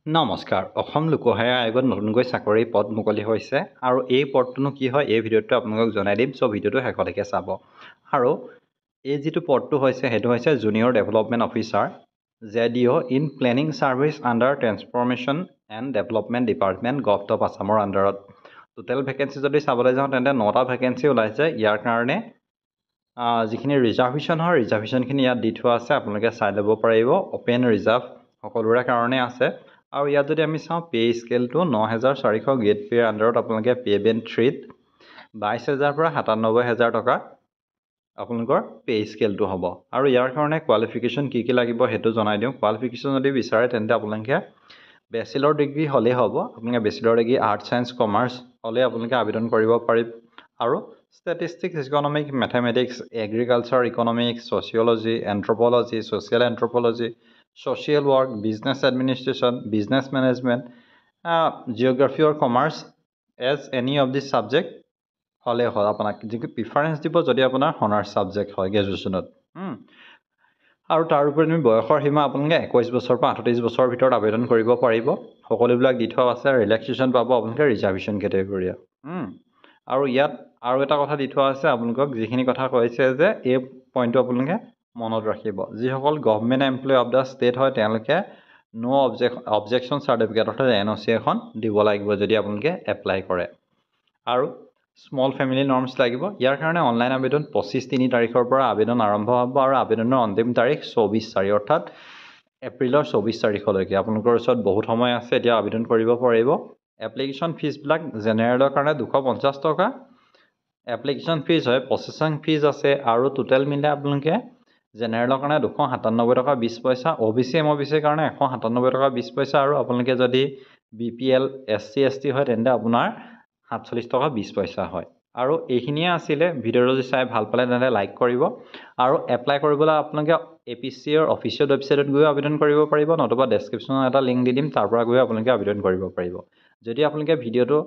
নমস্কাৰ অসম লোকসেৱা আয়োগত নতুনকৈ চাকৰি পদ মুকলি হৈছে আৰু এই পদটোনো কি হয় এই ভিডিঅ'টো আপোনালোকক জনাই দিম সো ভিডিঅ'টো শেষলৈকে চাব আৰু এই যিটো পদটো হৈছে সেইটো হৈছে junior development officer JDO in planning service under transformation and development department government of আসামৰ আন্ডাৰত টোটেল ভেকেন্সি যদি চাবলৈ যাওঁ তেন্তে 9টা ভেকেন্সি ওলাইছে ইয়াৰ কাৰণে যিখিনি ৰিজাৰ্ভেশ্যন হয় ৰিজাৰ্ভেশ্যনখিনি ইয়াত দি থোৱা আছে আপোনালোকে চাই ল'ব পাৰিব ওপেন ৰিজাৰ্ভ সকলোৰে কাৰণে আছে আৰু ইয়াত যদি আমি চাওঁ পে স্কেলটো 9400 গেট পেৰ আন্ডাৰত আপোনালোকে পে বেণ্ড 3ত 22000 পৰা 97000 টকা আপোনালোকৰ পে স্কেলটো হ'ব আৰু ইয়াৰ কাৰণে কোৱালিফিকেশ্যন কি লাগিব হেতু জনাই দিওঁ কোৱালিফিকেশ্যন যদি বিচাৰে তেন্তে আপোনালোকে বেচেলৰ ডিগ্ৰী হ'লে হ'ব আপোনালোকে bachelor degree arts science commerce হ'লে আপোনালোকে আবেদন কৰিব পাৰিব আৰু statistics economic mathematics agriculture economics sociology anthropology social anthropology social work business administration business management geography or commerce as any of this subject হলে হয় আপোনাক যি প্ৰিফাৰেন্স দিব যদি আপোনাৰ অনাৰ্স সাবজেক্ট হয় গ্ৰেজুৱেচনত আৰু তাৰ উপৰি আমি বয়সৰ সীমা আপোনালোকে 21 বছৰ পৰা 38 বছৰৰ ভিতৰত আবেদন কৰিব পাৰিব সকলোবিলাক দি থোৱা আছে ৰিলেক্সেশ্যন পাব আপোনালোকে ৰিজাৰ্ভেশ্যন কেটেগৰীয়া আৰু ইয়াত আৰু এটা কথা দি থোৱা আছে আপোনালোকক যিখিনি কথা কৈছে যে এই পইণ্টটো আপোনালোকে মনত ৰাখিব যিসকল government employee of the state হয় তেওঁলোকে নো অবজেকশ্যন চাৰ্টিফিকেট অৰ্থাৎ NOC এখন দিব লাগিব যদি আপোনালোকে এপ্লাই কৰে আৰু স্মল ফেমিলি নৰ্মছ লাগিব ইয়াৰ কাৰণে অনলাইন আবেদন 25/3 তাৰিখৰ পৰা আবেদন আৰম্ভ হ'ব আৰু আবেদনৰ অন্তিম তাৰিখ 24/4 অৰ্থাৎ এপ্ৰিলৰ 24 তাৰিখলৈকে আপোনালোকৰ ওচৰত বহুত সময় আছে এতিয়া আবেদন কৰিব পাৰিব এপ্লিকেশ্যন ফিজবিলাক জেনেৰেলৰ কাৰণে 250 টকা এপ্লিকেশ্যন ফিজ হয় প্ৰচেছিং ফিজ আছে আৰু টোটেল মিলাই আপোনালোকে জেনেৰেলৰ কাৰণে 297 টকা 20 পইচা OBC MOBC কাৰণে 197 টকা 20 পইচা আৰু আপোনালোকে যদি BPL SC ST হয় তেন্তে আপোনাৰ 47 টকা 20 পইচা হয় আৰু এইখিনিয়ে আছিল ভিডিঅ'টো যদি চাই ভাল পালে তেন্তে লাইক কৰিব আৰু এপ্লাই কৰিবলৈ আপোনালোকে APSC ৰ অফিচিয়েল ৱেবছাইটত গৈ আবেদন কৰিব পাৰিব নতুবা ডেসক্ৰিপচনত এটা লিংক দি দিম তাৰ পৰা গৈ আপোনালোকে আবেদন কৰিব পাৰিব যদি আপোনালোকে ভিডিঅ'টো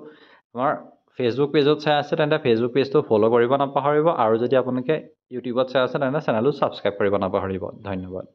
আমাৰ ফেসবুক পেজত চাই আছে তেন্তে ফেসবুক পেজটো ফলো কৰিব নাপাহৰিব আৰু যদি আপোনালোকে ইউটিউবত চাই আছে তেন্তে চেনেলটো সাবস্ক্ৰাইব কৰিব নাপাহৰিব ধন্যবাদ